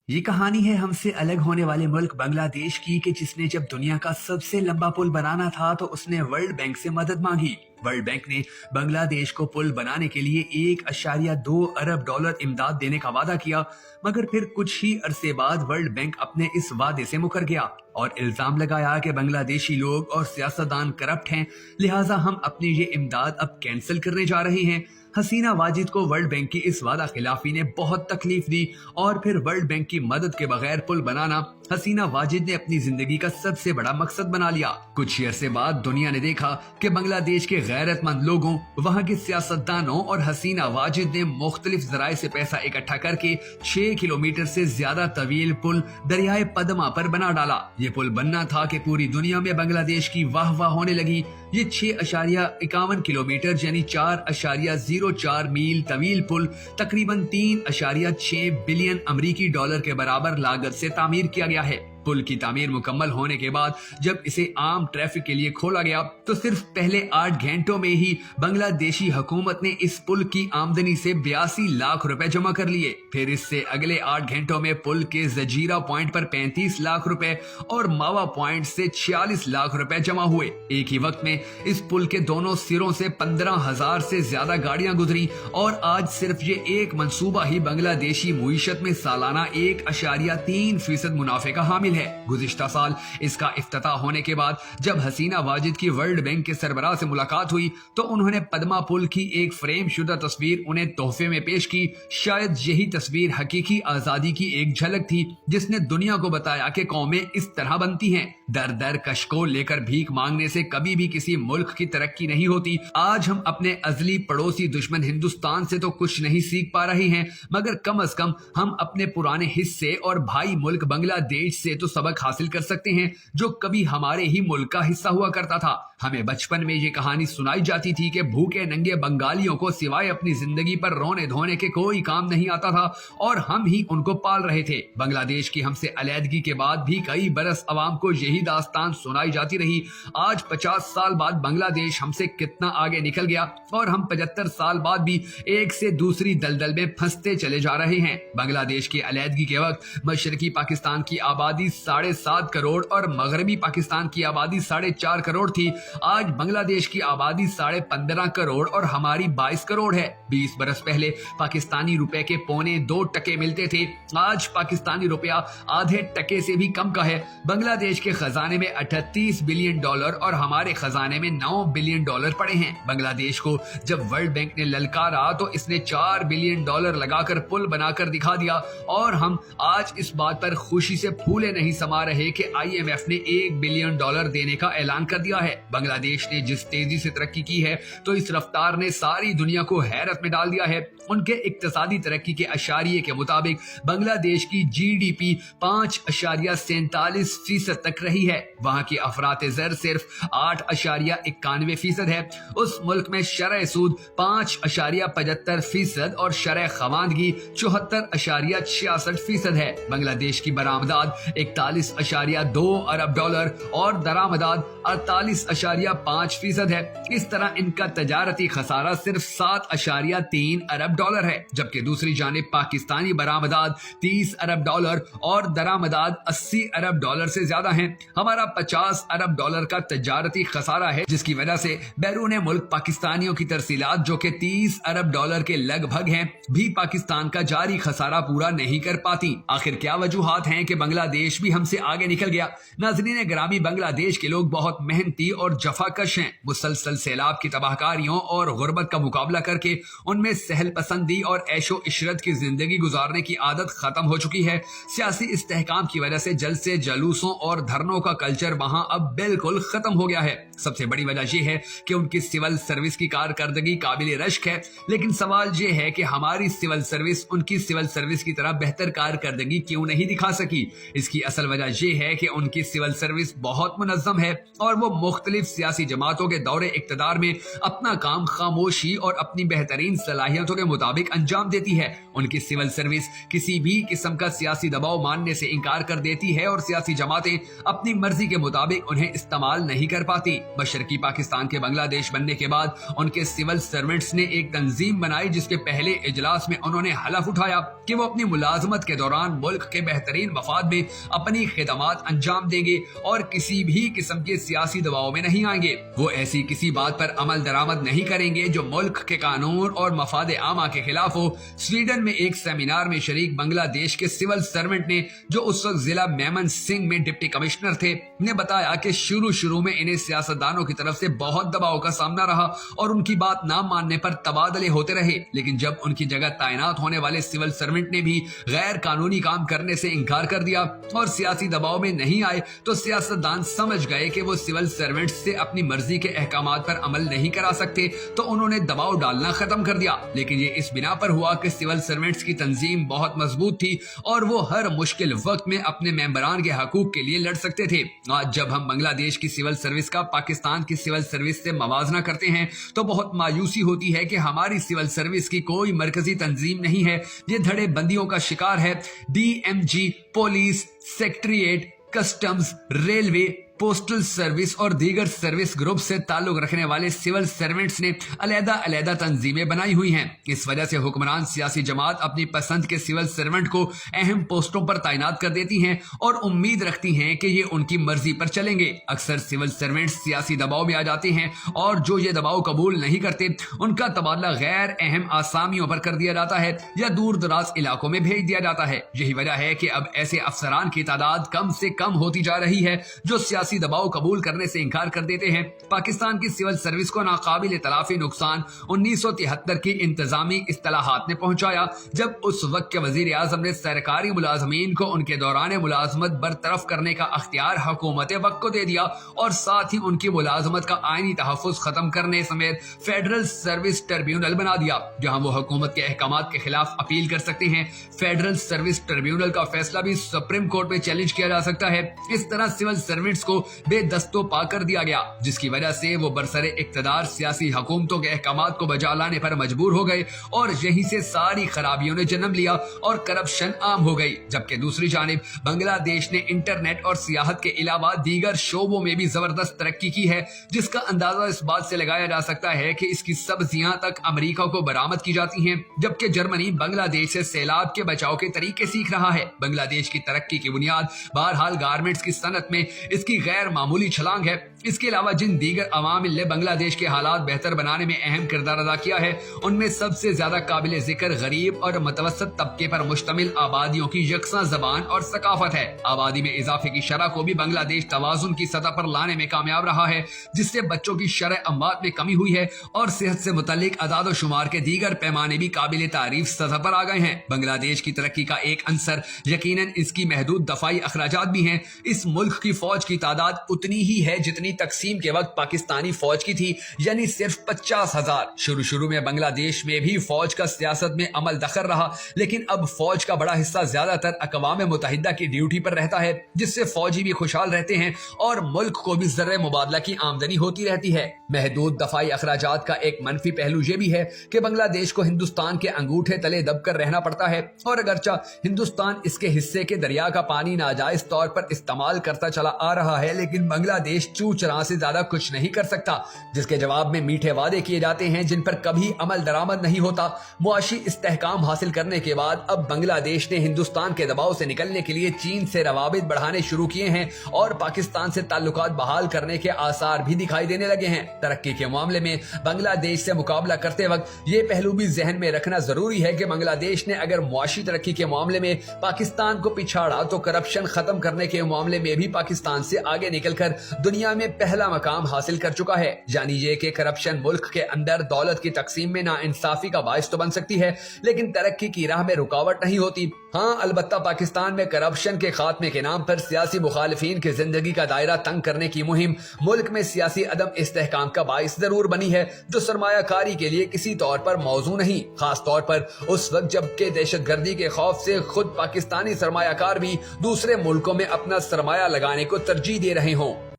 ये कहानी है हमसे अलग होने वाले मुल्क बांग्लादेश की कि जिसने जब दुनिया का सबसे लंबा पुल बनाना था तो उसने वर्ल्ड बैंक से मदद मांगी। वर्ल्ड बैंक ने बांग्लादेश को पुल बनाने के लिए 1.2 अरब डॉलर इमदाद देने का वादा किया, मगर फिर कुछ ही अरसे बाद वर्ल्ड बैंक अपने इस वादे से मुकर गया और इल्जाम लगाया कि बांग्लादेशी लोग और सियासतदान करप्ट हैं, लिहाजा हम अपनी ये इमदाद अब कैंसिल करने जा रहे हैं। हसीना वाजिद को वर्ल्ड बैंक की इस वादा खिलाफी ने बहुत तकलीफ दी और फिर वर्ल्ड बैंक की मदद के बगैर पुल बनाना हसीना वाजिद ने अपनी जिंदगी का सबसे बड़ा मकसद बना लिया। कुछ ही अरसे बाद दुनिया ने देखा कि बांग्लादेश के गैरतमंद लोगों, वहाँ के सियासतदानों और हसीना वाजिद ने मुख्तलिफ जराए से पैसा इकट्ठा करके 6 किलोमीटर से ज्यादा तवील पुल दरियाए पदमा पर बना डाला। ये पुल बनना था कि पूरी दुनिया में बांग्लादेश की वाह वाह होने लगी। ये 6.51 किलोमीटर यानी 4.04 मील तवील पुल तकरीबन 3.6 बिलियन अमरीकी डॉलर के बराबर लागत से तामीर किया गया है। पुल की तामीर मुकम्मल होने के बाद जब इसे आम ट्रैफिक के लिए खोला गया तो सिर्फ पहले 8 घंटों में ही बांग्लादेशी हुकूमत ने इस पुल की आमदनी से 82 लाख रुपए जमा कर लिए। फिर इससे अगले 8 घंटों में पुल के जजीरा पॉइंट पर 35 लाख रुपए और मावा पॉइंट से 46 लाख रुपए जमा हुए। एक ही वक्त में इस पुल के दोनों सिरों से 15,000 से ज्यादा गाड़ियां गुजरी और आज सिर्फ ये एक मंसूबा ही बांग्लादेशी मुईशत में सालाना 1.3% मुनाफे का हामिल है। गुज़िश्ता साल इसका इफ्तिताह होने के बाद जब हसीना वाजिद की वर्ल्ड बैंक के सरबराह से मुलाकात हुई तो उन्होंने पद्मा पुल की एक फ्रेम शुदा तस्वीर उन्हें तोहफे में पेश की। शायद यही तस्वीर हकीकी आजादी की एक झलक थी जिसने दुनिया को बताया कि कौमें इस तरह बनती हैं। दर दर कश को लेकर भीख मांगने से कभी भी किसी मुल्क की तरक्की नहीं होती। आज हम अपने अजली पड़ोसी दुश्मन हिंदुस्तान से तो कुछ नहीं सीख पा रहे हैं, मगर कम अज कम हम अपने पुराने हिस्से और भाई मुल्क बांग्लादेश से तो सबक हासिल कर सकते हैं जो कभी हमारे ही मुल्क का हिस्सा हुआ करता था। हमें बचपन में ये कहानी सुनाई जाती थी कि भूखे नंगे बंगालियों को सिवाय अपनी जिंदगी पर रोने धोने के कोई काम नहीं आता था और हम ही उनको पाल रहे थे। बांग्लादेश की हमसे अलहदगी के बाद भी कई बरस अवाम को यही दास्तान सुनाई जाती रही। आज 50 साल बाद बांग्लादेश हमसे कितना आगे निकल गया और हम 75 साल बाद भी एक से दूसरी दलदल में फंसते चले जा रहे हैं। बांग्लादेश की अलहदगी के वक्त मशरकी पाकिस्तान की आबादी 7.5 करोड़ और मगरबी पाकिस्तान की आबादी 4.5 करोड़ थी। आज बांग्लादेश की आबादी 15.5 करोड़ और हमारी 22 करोड़ है। 20 बरस पहले पाकिस्तानी रुपए के 2.25 मिलते थे, आज पाकिस्तानी रुपया आधे टके से भी कम का है। बांग्लादेश के खजाने में 38 बिलियन डॉलर और हमारे खजाने में 9 बिलियन डॉलर पड़े हैं। बांग्लादेश को जब वर्ल्ड बैंक ने ललकारा तो इसने 4 बिलियन डॉलर लगाकर पुल बनाकर दिखा दिया और हम आज इस बात पर खुशी से फूले नहीं समा रहे कि IMF ने 1 बिलियन डॉलर देने का ऐलान कर दिया है। बांग्लादेश ने जिस तेजी से तरक्की की है तो इस रफ्तार ने सारी दुनिया को हैरत में डाल दिया है। उनके इक्तिसादी तरक्की के अशारिये के मुताबिक बांग्लादेश की GDP 5.47% तक रही है। वहां की अफरात ज़र सिर्फ 8.91% है। उस मुल्क में शरह सूद 5.75% और शरह खवानगी 74.66% है। बांग्लादेश की बरामदाद 41.2 अरब डॉलर और दरामदाद 48.5% है। इस तरह इनका तजारती खसारा सिर्फ 7.3 अरब डॉलर है, जबकि दूसरी जानिब पाकिस्तानी बरामदाद 30 अरब डॉलर और दरामदाद 80 अरब डॉलर से ज्यादा हैं। हमारा 50 अरब डॉलर का तजारती खसारा है, जिसकी वजह से बैरून मुल्क पाकिस्तानियों की तरसीलात जो कि 30 अरब डॉलर के लगभग हैं भी पाकिस्तान का जारी खसारा पूरा नहीं कर पाती। आखिर क्या वजूहात हैं कि बांग्लादेश भी हमसे आगे निकल गया? नाज़रीन ग्रामी, बांग्लादेश के लोग बहुत मेहनती और जफाकश हैं। मुसलसल सैलाब की तबाहकारियों और गुर्बत का मुकाबला करके उनमें सहल पसंदी और ऐशो इशरत की जिंदगी गुजारने की आदत खत्म हो चुकी है। सियासी इस्तेहकाम की वजह से जलसे, जलूसों और धरनों का कल्चर वहां अब बिल्कुल खत्म हो गया है। सबसे बड़ी वजह यह है कि उनकी सिविल सर्विस की कारकर्दगी काबिल रश्क है, लेकिन सवाल यह है कि हमारी सिविल सर्विस उनकी सिविल सर्विस की तरह बेहतर कारकर्दगी क्यों नहीं दिखा सकी। इसकी اصل وجہ یہ ہے کہ ان کی سول سروس بہت منظم ہے اور وہ مختلف سیاسی جماعتوں کے دور اقتدار میں اپنا کام خاموشی اور اپنی بہترین صلاحیتوں کے مطابق انجام دیتی ہے۔ ان کی سول سروس کسی بھی قسم کا سیاسی دباؤ ماننے سے انکار کر دیتی ہے اور سیاسی جماعتیں اپنی مرضی کے مطابق انہیں استعمال نہیں کر پاتی۔ مشرقی پاکستان کے بنگلہ دیش بننے کے بعد ان کے سول سرونٹس نے ایک تنظیم بنائی جس کے پہلے اجلاس میں انہوں نے حلف اٹھایا کہ وہ اپنی ملازمت کے دوران ملک کے بہترین مفاد میں اپنی خدمات انجام دیں گے اور کسی بھی قسم کے سیاسی دباؤ میں نہیں آئیں گے۔ وہ ایسی کسی بات پر عمل درآمد نہیں کریں گے جو ملک کے قانون اور مفاد عامہ کے خلاف ہو۔ سویڈن میں ایک سیمینار میں شریک بنگلہ دیش کے سول سرونٹ نے، جو اس وقت ضلع میمن سنگھ میں ڈپٹی کمشنر تھے، نے بتایا کہ شروع میں انہیں سیاستدانوں کی طرف سے بہت دباؤ کا سامنا رہا اور ان کی بات نہ ماننے پر تبادلے ہوتے رہے، لیکن جب ان کی جگہ تعینات ہونے والے سول سرونٹ نے بھی غیر قانونی کام کرنے سے انکار کر دیا اور سیاسی دباؤ میں نہیں آئے تو سیاستدان سمجھ گئے کہ وہ سول سرونٹ سے اپنی مرضی کے احکامات پر عمل نہیں کرا سکتے، تو انہوں نے دباؤ ڈالنا ختم کر دیا۔ لیکن یہ اس بنا پر ہوا کہ سول سرونٹس کی تنظیم بہت مضبوط تھی اور وہ ہر مشکل وقت میں اپنے ممبران کے حقوق کے لیے لڑ سکتے تھے۔ آج جب ہم بنگلہ دیش کی سول سروس کا پاکستان کی سول سروس سے موازنہ کرتے ہیں تو بہت مایوسی ہوتی ہے کہ ہماری سول سروس کی کوئی مرکزی تنظیم نہیں ہے۔ یہ دھڑے بندیوں کا شکار ہے۔ D M G, police, secretariat, customs, railway, postal service اور دیگر سروس گروپ سے تعلق رکھنے والے سول سرونٹس نے علیحدہ تنظیمیں بنائی ہوئی ہیں۔ اس وجہ سے حکمران سیاسی جماعت اپنی پسند کے سول سرونٹ کو اہم پوسٹوں پر تعینات کر دیتی ہیں اور امید رکھتی ہیں کہ یہ ان کی مرضی پر چلیں گے۔ اکثر سول سرونٹس سیاسی دباؤ میں آ جاتے ہیں اور جو یہ دباؤ قبول نہیں کرتے ان کا تبادلہ غیر اہم آسامیوں پر کر دیا جاتا ہے یا دور دراز علاقوں میں بھیج دیا جاتا ہے۔ یہی وجہ ہے کہ اب ایسے افسران کی تعداد کم سے کم ہوتی جا رہی ہے جو سیاسی دباؤ قبول کرنے سے انکار کر دیتے ہیں۔ پاکستان کی سول سروس کو ناقابل تلافی نقصان 1973 کی انتظامی اصطلاحات نے پہنچایا، جب اس وقت کے وزیر اعظم نے سرکاری ملازمین کو ان کے دوران ملازمت برطرف کرنے کا اختیار حکومت وقت کو دے دیا اور ساتھ ہی ان کی ملازمت کا آئینی تحفظ ختم کرنے سمیت فیڈرل سروس ٹریبیونل بنا دیا، جہاں وہ حکومت کے احکامات کے خلاف اپیل کر سکتے ہیں۔ فیڈرل سروس ٹریبیونل کا فیصلہ بھی سپریم کورٹ میں چیلنج کیا جا سکتا ہے۔ اس طرح سول سروسز کو بے دست و پا کر دیا گیا، جس کی وجہ سے وہ برسر اقتدار سیاسی حکومتوں کے احکامات کو بجا لانے پر مجبور ہو گئے اور یہیں سے ساری خرابیوں نے جنم لیا اور کرپشن عام ہو گئی۔ جبکہ دوسری جانب بنگلہ دیش نے انٹرنیٹ اور سیاحت کے علاوہ دیگر شعبوں میں بھی زبردست ترقی کی ہے، جس کا اندازہ اس بات سے لگایا جا سکتا ہے کہ اس کی سبزیاں تک امریکہ کو برآمد کی جاتی ہیں، جبکہ جرمنی بنگلہ دیش سے سیلاب کے بچاؤ کے طریقے سیکھ رہا ہے۔ بنگلہ دیش کی ترقی کی بنیاد بہرحال گارمنٹس کی صنعت میں اس کی غیر معمولی چھلانگ ہے۔ اس کے علاوہ جن دیگر عوامل نے بنگلہ دیش کے حالات بہتر بنانے میں اہم کردار ادا کیا ہے، ان میں سب سے زیادہ قابل ذکر غریب اور متوسط طبقے پر مشتمل آبادیوں کی یکساں زبان اور ثقافت ہے۔ آبادی میں اضافے کی شرح کو بھی بنگلہ دیش توازن کی سطح پر لانے میں کامیاب رہا ہے، جس سے بچوں کی شرح اموات میں کمی ہوئی ہے اور صحت سے متعلق اعداد و شمار کے دیگر پیمانے بھی قابل تعریف سطح پر آ گئے ہیں۔ بنگلہ دیش کی ترقی کا ایک عنصر یقیناً اس کی محدود دفاعی اخراجات بھی ہیں۔ اس ملک کی فوج کی تعداد اتنی ہی ہے جتنی تقسیم کے وقت پاکستانی فوج کی تھی، یعنی صرف 50,000۔ شروع میں بنگلہ دیش میں بھی فوج کا سیاست میں عمل دخل رہا، لیکن اب فوج کا بڑا حصہ زیادہ تر اقوام متحدہ کی ڈیوٹی پر رہتا ہے، جس سے فوجی بھی خوشحال رہتے ہیں اور ملک کو بھی زر مبادلہ کی آمدنی ہوتی رہتی ہے۔ محدود دفاعی اخراجات کا ایک منفی پہلو یہ بھی ہے کہ بنگلہ دیش کو ہندوستان کے انگوٹھے تلے دب کر رہنا پڑتا ہے، اور اگرچہ ہندوستان اس کے حصے کے دریا کا پانی ناجائز طور پر استعمال کرتا چلا آ رہا ہے، لیکن بنگلہ دیش چو چراں سے زیادہ کچھ نہیں کر سکتا، جس کے جواب میں میٹھے وعدے کیے جاتے ہیں جن پر کبھی عمل درآمد نہیں ہوتا۔ معاشی استحکام حاصل کرنے کے بعد اب بنگلہ دیش نے ہندوستان کے دباؤ سے نکلنے کے لیے چین سے روابط بڑھانے شروع کیے ہیں اور پاکستان سے تعلقات بحال کرنے کے آثار بھی دکھائی دینے لگے ہیں۔ ترقی کے معاملے میں بنگلہ دیش سے مقابلہ کرتے وقت یہ پہلو بھی ذہن میں رکھنا ضروری ہے کہ بنگلہ دیش نے اگر معاشی ترقی کے معاملے میں پاکستان کو پچھاڑا تو کرپشن ختم کرنے کے معاملے میں بھی پاکستان سے آگے نکل کر دنیا میں पहला मकाम हासिल कर चुका है। जानिए कि करप्शन मुल्क के अंदर दौलत की तकसीम में नाइंसाफी का बाइस तो बन सकती है, लेकिन तरक्की की राह में रुकावट नहीं होती। हाँ, अलबत्ता पाकिस्तान में करप्शन के खात्मे के नाम पर सियासी मुखालिफिन की जिंदगी का दायरा तंग करने की मुहिम मुल्क में सियासी अदम इस्तेहकाम का बाइस जरूर बनी है, जो सरमायाकारी के लिए किसी तौर पर मौजू नहीं, खास तौर पर उस वक्त जबकि दहशतगर्दी के खौफ से खुद पाकिस्तानी सरमायाकार भी दूसरे मुल्कों में अपना सरमाया लगाने को तरजीह दे रहे हों।